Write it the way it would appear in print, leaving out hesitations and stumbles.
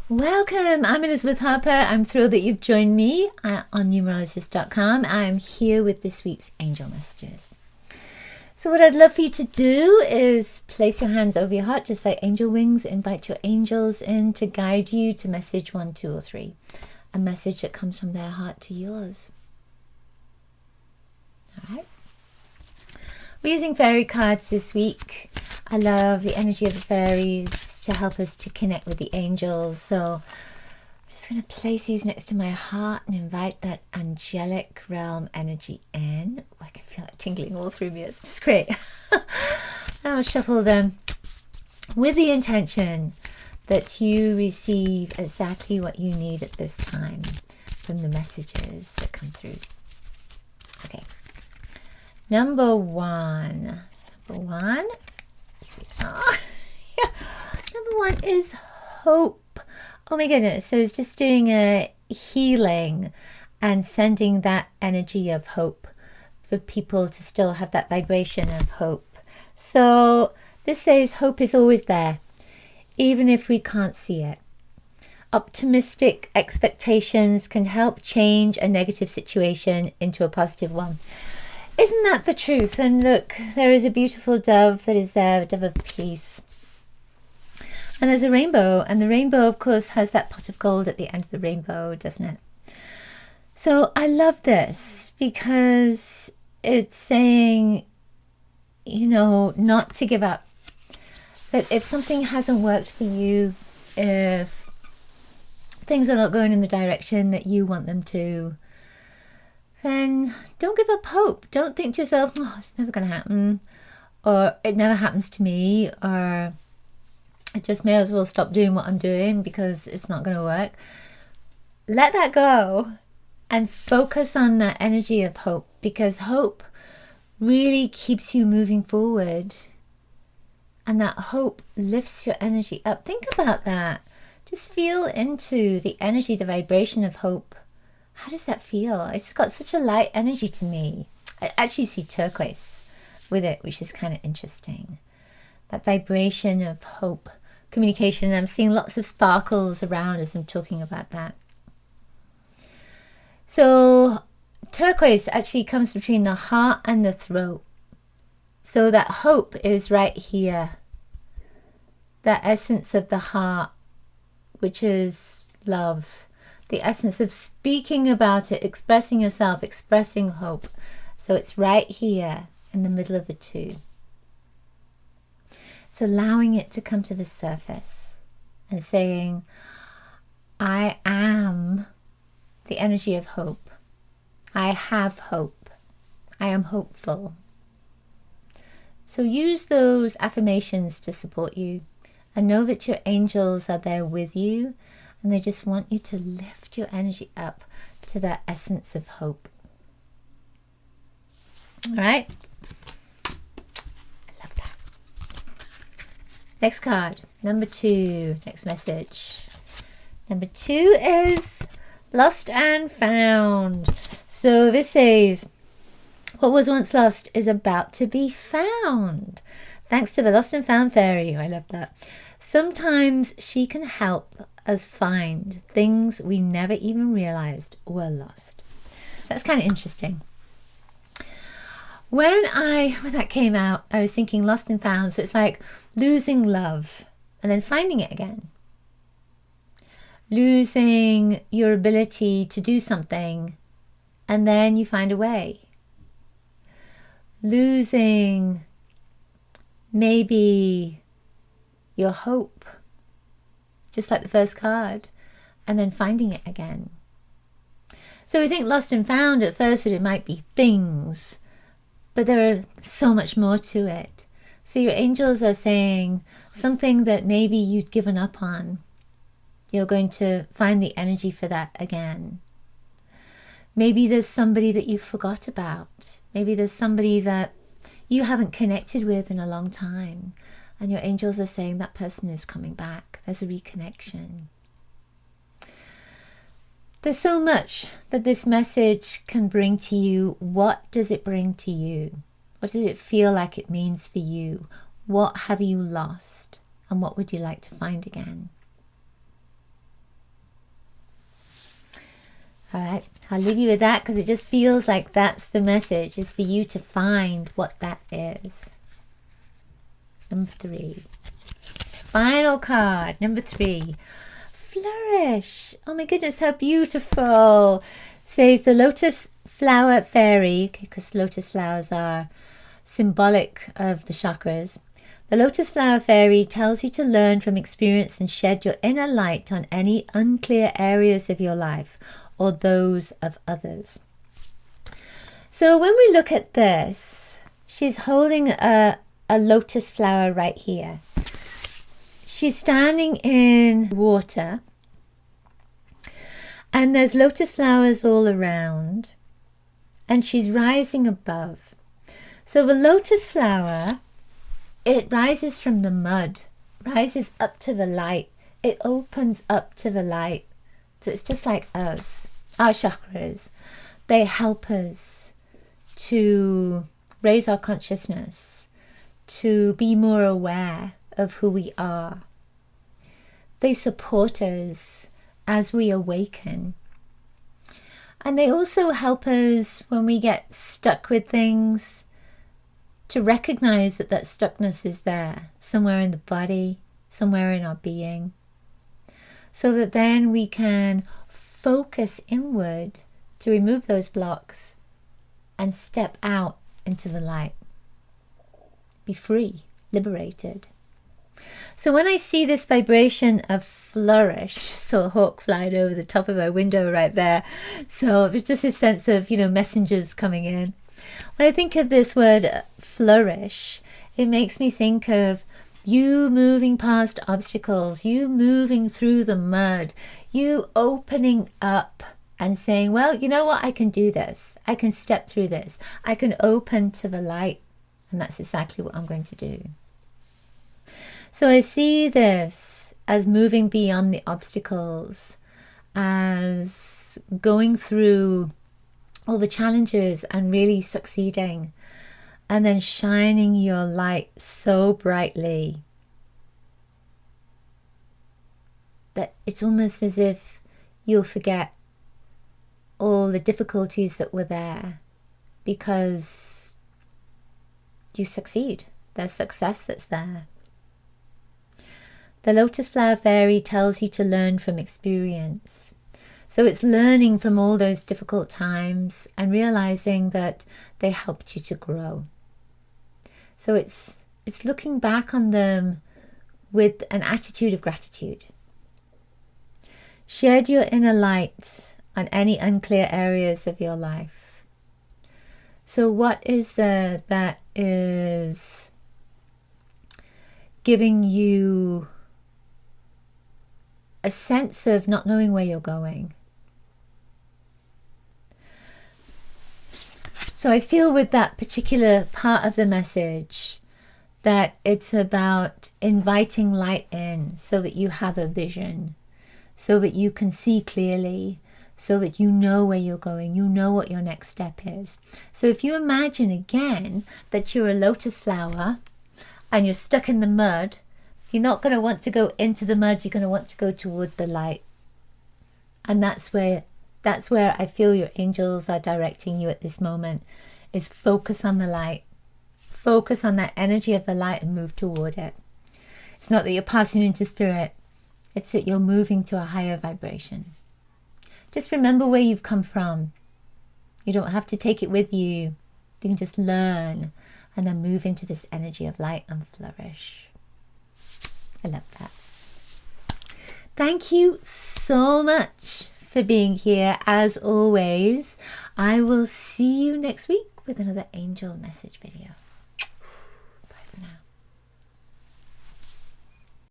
Welcome, I'm Elizabeth Harper. I'm thrilled that you've joined me on numerologist.com. I'm here with this week's angel messages. So what I'd love for you to do is place your hands over your heart, just like angel wings. Invite your angels in to guide you to message 1, 2, or 3. A message that comes from their heart to yours. All right. We're using fairy cards this week. I love the energy of the fairies to help us to connect with the angels. So I'm just going to place these next to my heart and invite that angelic realm energy in. Oh, I can feel it tingling all through me. It's just great. And I'll shuffle them with the intention that you receive exactly what you need at this time from the messages that come through. Okay. Number one. Number one is hope. Oh my goodness. So it's just doing a healing and sending that energy of hope for people to still have that vibration of hope. So this says hope is always there, even if we can't see it. Optimistic expectations can help change a negative situation into a positive one. Isn't that the truth? And look, there is a beautiful dove that is there, a dove of peace. And there's a rainbow, and the rainbow, of course, has that pot of gold at the end of the rainbow, doesn't it? So I love this because it's saying, not to give up. That if something hasn't worked for you, if things are not going in the direction that you want them to, then don't give up hope. Don't think to yourself, oh, it's never going to happen, or it never happens to me, or I just may as well stop doing what I'm doing because it's not going to work. Let that go and focus on that energy of hope, because hope really keeps you moving forward, and that hope lifts your energy up. Think about that. Just feel into the energy, the vibration of hope. How does that feel? It's got such a light energy to me. I actually see turquoise with it, which is kind of interesting. That vibration of hope, communication. I'm seeing lots of sparkles around as I'm talking about that. So turquoise actually comes between the heart and the throat. So that hope is right here. That essence of the heart, which is love. The essence of speaking about it, expressing yourself, expressing hope. So it's right here in the middle of the two. It's allowing it to come to the surface and saying, I am the energy of hope. I have hope. I am hopeful. So use those affirmations to support you, and know that your angels are there with you, and they just want you to lift your energy up to that essence of hope. All right? I love that. Next card, number 2, next message. Number 2 is lost and found. So this says, what was once lost is about to be found. Thanks to the lost and found fairy. I love that. Sometimes she can help us find things we never even realized were lost. So that's kind of interesting. When that came out, I was thinking lost and found. So it's like losing love and then finding it again. Losing your ability to do something and then you find a way. Losing maybe your hope, just like the first card, and then finding it again. So we think lost and found at first that it might be things, but there are so much more to it. So your angels are saying something that maybe you'd given up on. You're going to find the energy for that again. Maybe there's somebody that you forgot about. Maybe there's somebody that you haven't connected with in a long time. And your angels are saying that person is coming back. There's a reconnection. There's so much that this message can bring to you. What does it bring to you? What does it feel like it means for you? What have you lost? And what would you like to find again? All right, I'll leave you with that because it just feels like that's the message, is for you to find what that is. Number 3. Final card, number 3. Flourish. Oh my goodness, how beautiful. Says the lotus flower fairy, because lotus flowers are symbolic of the chakras. The lotus flower fairy tells you to learn from experience and shed your inner light on any unclear areas of your life or those of others. So when we look at this, she's holding a lotus flower right here. She's standing in water and there's lotus flowers all around and she's rising above. So the lotus flower, it rises from the mud, rises up to the light. It opens up to the light. So it's just like us, our chakras. They help us to raise our consciousness, to be more aware of who we are. They support us as we awaken. And they also help us when we get stuck with things to recognize that that stuckness is there somewhere in the body, somewhere in our being, so that then we can focus inward to remove those blocks and step out into the light. Be free, liberated. So when I see this vibration of flourish, saw a hawk flying over the top of my window right there. So it's just a sense of, messengers coming in. When I think of this word flourish, it makes me think of you moving past obstacles, you moving through the mud, you opening up and saying, well, you know what, I can do this. I can step through this. I can open to the light. And that's exactly what I'm going to do. So I see this as moving beyond the obstacles, as going through all the challenges and really succeeding, and then shining your light so brightly that it's almost as if you'll forget all the difficulties that were there because you succeed. There's success that's there. The lotus flower fairy tells you to learn from experience. So it's learning from all those difficult times and realizing that they helped you to grow. So it's looking back on them with an attitude of gratitude. Shed your inner light on any unclear areas of your life. So what is there that is giving you a sense of not knowing where you're going? So I feel with that particular part of the message that it's about inviting light in so that you have a vision, so that you can see clearly, so that you know where you're going, you know what your next step is. So if you imagine again that you're a lotus flower and you're stuck in the mud, you're not going to want to go into the mud, you're going to want to go toward the light. And that's where I feel your angels are directing you at this moment, is focus on the light. Focus on that energy of the light and move toward it. It's not that you're passing into spirit, it's that you're moving to a higher vibration. Just remember where you've come from. You don't have to take it with you. You can just learn and then move into this energy of light and flourish. I love that. Thank you so much for being here. As always, I will see you next week with another angel message video. Bye for now.